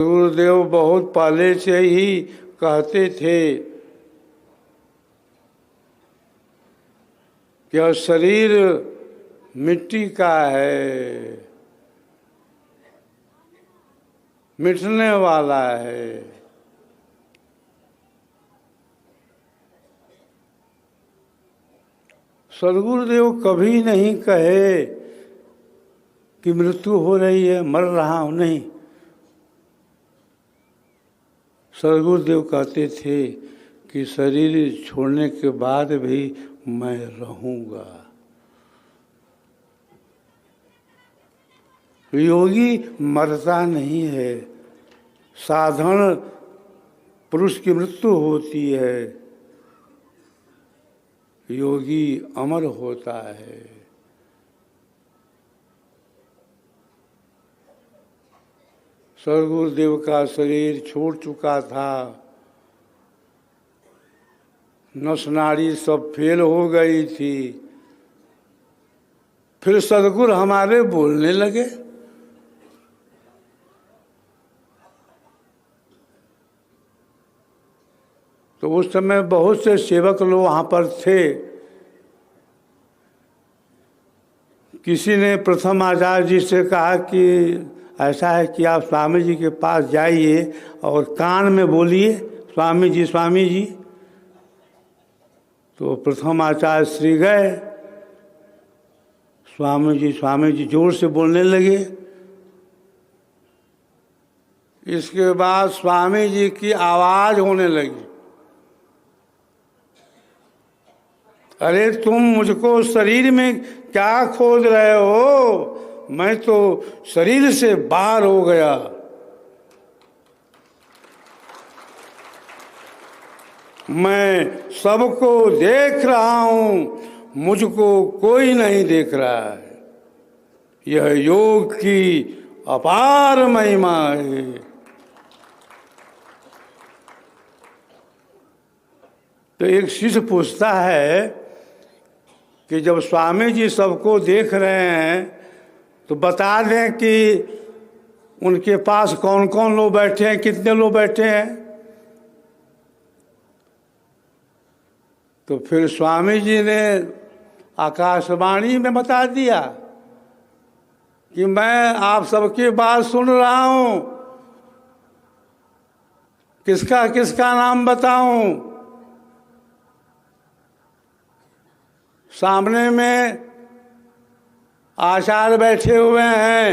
गुरुदेव बहुत पहले से ही कहते थे कि यह शरीर मिट्टी का है, मिटने वाला है। सदगुरुदेव कभी नहीं कहे कि मृत्यु हो रही है, मर रहा हूं, नहीं। सदगुरुदेव कहते थे कि शरीर छोड़ने के बाद भी मैं रहूंगा। योगी मरता नहीं है, साधारण पुरुष की मृत्यु होती है, योगी अमर होता है। सदगुरुदेव का शरीर छूट चुका था, नस नाड़ी सब फेल हो गई थी। फिर सदगुरु हमारे बोलने लगे। तो उस समय बहुत से सेवक लोग वहाँ पर थे। किसी ने प्रथम आचार्य जी से कहा कि ऐसा है कि आप स्वामी जी के पास जाइए और कान में बोलिए स्वामी जी स्वामी जी। तो प्रथम आचार्य श्री गए, स्वामी जी जोर से बोलने लगे। इसके बाद स्वामी जी की आवाज होने लगी, अरे तुम मुझको शरीर में क्या खोज रहे हो, मैं तो शरीर से बाहर हो गया। मैं सबको देख रहा हूं, मुझको कोई नहीं देख रहा है। यह योग की अपार महिमा है। तो एक शिष्य पूछता है कि जब स्वामी जी सबको देख रहे हैं तो बता दें कि उनके पास कौन कौन लोग बैठे हैं, कितने लोग बैठे हैं। तो फिर स्वामी जी ने आकाशवाणी में बता दिया कि मैं आप सबकी बात सुन रहा हूं, किसका किसका नाम बताऊं। सामने में आचार्य बैठे हुए हैं,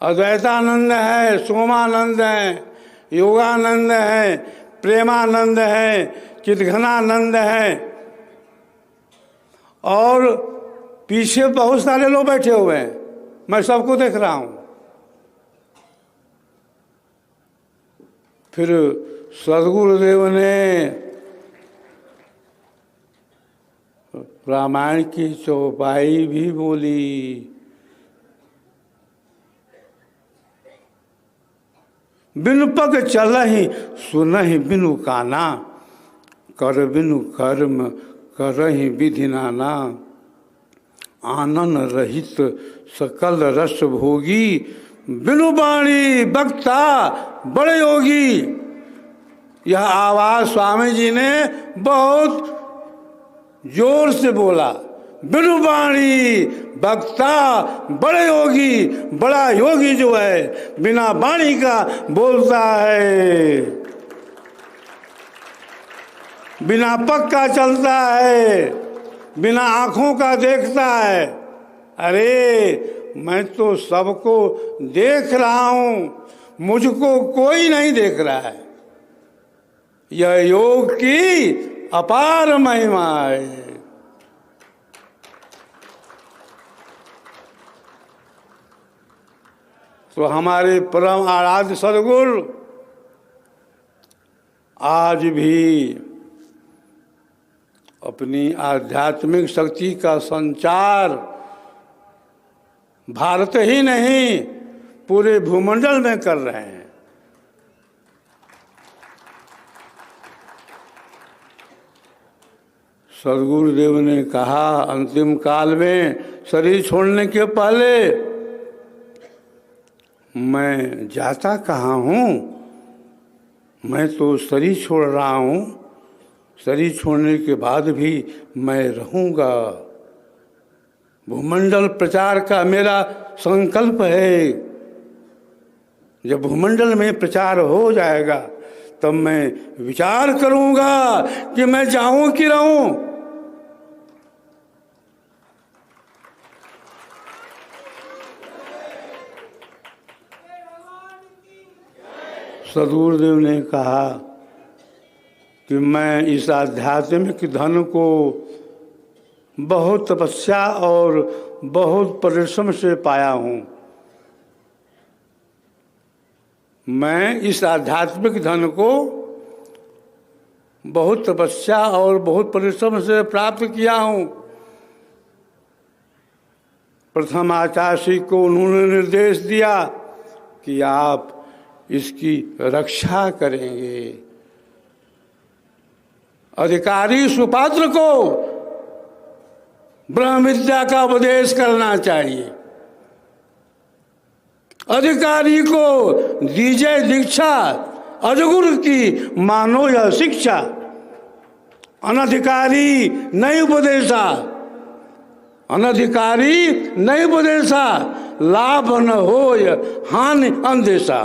अद्वैतानंद है, सोमानंद है, योगानंद है, प्रेमानंद है, चिदघनानंद है, और पीछे बहुत सारे लोग बैठे हुए हैं। मैं सबको देख रहा हूं। फिर सदगुरुदेव ने रामायण की चौपाई भी बोली, बिनु पग चलहि सुनहि बिनु काना, कर बिनु कर्म करहि विधि नाना, आनन रहित सकल रस भोगी, बिनु वाणी बक्ता बड़े योगी। यह आवाज स्वामी जी ने बहुत जोर से बोला, बिनु वाणी बक्ता बड़े योगी। बड़ा योगी जो है बिना वाणी का बोलता है, बिना पग का चलता है, बिना आंखों का देखता है। अरे मैं तो सबको देख रहा हूं, मुझको कोई नहीं देख रहा है। यह योग की अपार महिमा है। तो हमारे परम आराध्य सदगुरु आज भी अपनी आध्यात्मिक शक्ति का संचार भारत ही नहीं पूरे भूमंडल में कर रहे हैं। सदगुरुदेव ने कहा अंतिम काल में शरीर छोड़ने के पहले मैं जाता कहाँ हूँ, मैं तो शरीर छोड़ रहा हूँ, शरीर छोड़ने के बाद भी मैं रहूँगा। भूमंडल प्रचार का मेरा संकल्प है। जब भूमंडल में प्रचार हो जाएगा तब मैं विचार करूँगा कि मैं जाऊँ कि रहूँ। सद्गुरुदेव ने कहा कि मैं इस आध्यात्मिक धन को बहुत तपस्या और बहुत परिश्रम से पाया हूँ। मैं इस आध्यात्मिक धन को बहुत तपस्या और बहुत परिश्रम से प्राप्त किया हूँ। प्रथम आचार्य को उन्होंने निर्देश दिया कि आप इसकी रक्षा करेंगे। अधिकारी सुपात्र को ब्रह्म विद्या का उपदेश करना चाहिए। अधिकारी को दीजिए दीक्षा, अजगुरु की मानो यह शिक्षा। अनधिकारी नहीं उपदेशा, अनधिकारी नहीं उपदेशा, लाभ न होय हानि अंदेशा।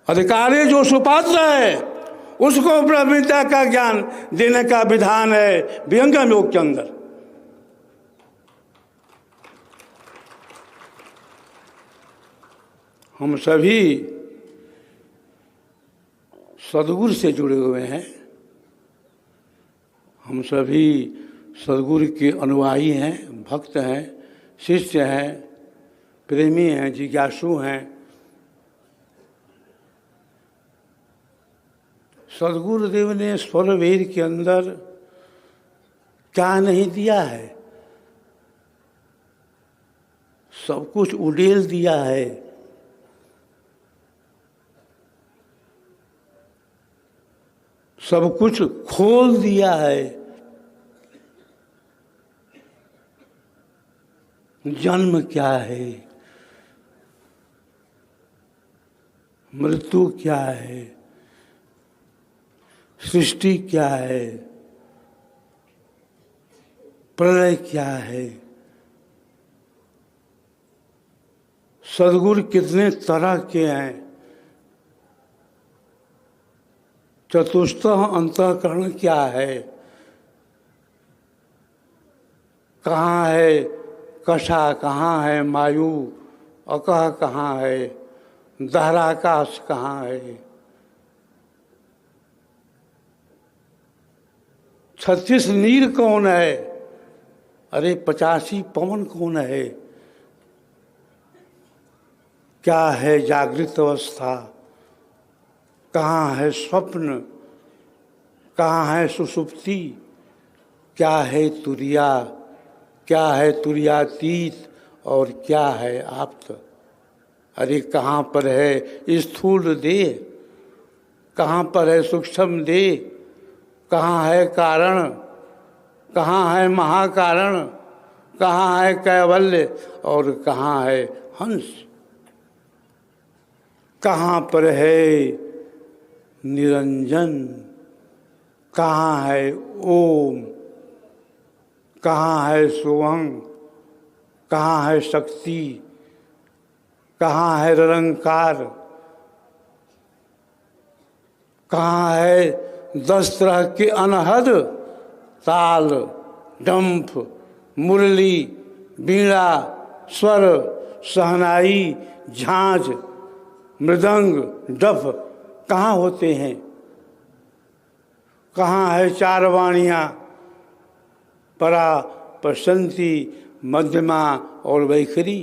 अधिकारी जो सुपात्र है उसको ब्रह्म विद्या का ज्ञान देने का विधान है विहंगम योग के अंदर। हम सभी सद्गुरु से जुड़े हुए हैं, हम सभी सद्गुरु के अनुयायी हैं, भक्त हैं, शिष्य हैं, प्रेमी हैं, जिज्ञासु हैं। सद्गुरुदेव ने स्वरवेद के अंदर क्या नहीं दिया है, सब कुछ उड़ेल दिया है। सब कुछ खोल दिया है। जन्म क्या है, मृत्यु क्या है, सृष्टि क्या है, प्रलय क्या है, सद्गुरु कितने तरह के हैं, चतुष्ट अंतःकरण क्या है, कहाँ है कषा, कहाँ है मायु, अकह कहाँ है, दहराकाश कहाँ है, 36 नीर कौन है, अरे 85 पवन कौन है, क्या है जागृत अवस्था, कहाँ है स्वप्न, कहाँ है सुषुप्ति, क्या है तुरिया, क्या है तुरियातीत और क्या है आप्त। अरे कहाँ पर है स्थूल देह, कहाँ पर है सूक्ष्म देह, कहाँ है कारण, कहाँ है महाकारण, कहाँ है कैवल्य और कहाँ है हंस, कहाँ पर है निरंजन, कहाँ है ओम, कहाँ है सोहं, कहाँ है शक्ति, कहाँ है निरंकार, कहाँ है 10 तरह के अनहद ताल, डंफ, मुरली, बीड़ा, स्वर, सहनाई, झांझ, मृदंग, डफ कहाँ होते हैं। कहाँ है 4 वाणियाँ, परा, प्रशंति, मध्यमा और वैखरी।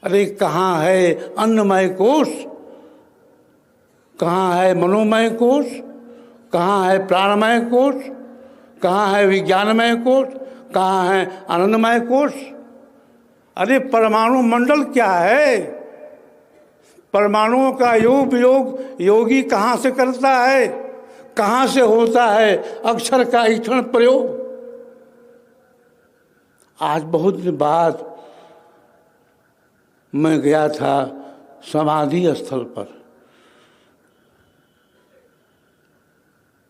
अरे कहाँ है अन्नमय कोश, कहाँ है मनोमय कोश, कहाँ है प्राणमय कोश, कहाँ है विज्ञानमय कोश, कहाँ है आनंदमय कोश। अरे परमाणु मंडल क्या है, परमाणुओं का योग वियोग योगी कहाँ से करता है, कहाँ से होता है अक्षर का ईक्षण प्रयोग। आज बहुत दिन बाद मैं गया था समाधि स्थल पर।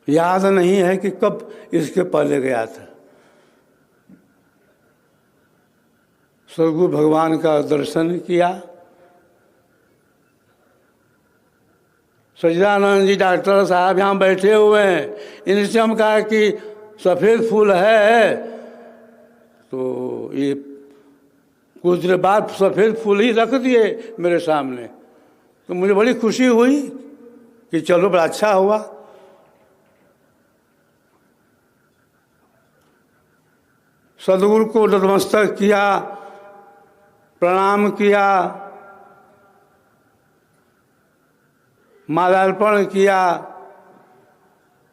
याद नहीं है कि कब इसके पहले गया था। सदगुरु भगवान का दर्शन किया। सच्चिदानंद जी डॉक्टर साहब यहाँ बैठे हुए हैं, इनसे हम कहा कि सफ़ेद फूल है, तो ये कुछ देर बाद सफ़ेद फूल ही रख दिए मेरे सामने। तो मुझे बड़ी खुशी हुई कि चलो बड़ा अच्छा हुआ। सदगुरु को नतमस्तक किया, प्रणाम किया, माल्यार्पण किया।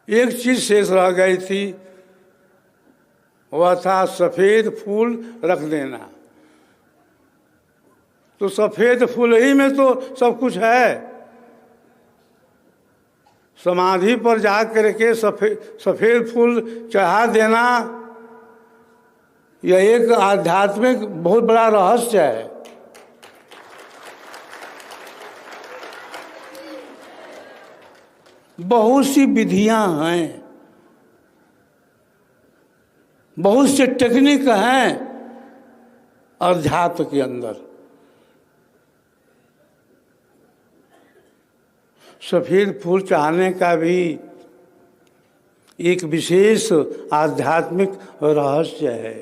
एक चीज शेष रह गई थी, वह था सफ़ेद फूल रख देना। तो सफ़ेद फूल ही में तो सब कुछ है। समाधि पर जा करके सफ़ेद फूल चढ़ा देना, यह एक आध्यात्मिक बहुत बड़ा रहस्य है। बहुत सी विधियां हैं, बहुत से टेक्निक हैं अध्यात्म के अंदर। सफ़ेद फूल चढ़ाने का भी एक विशेष आध्यात्मिक रहस्य है।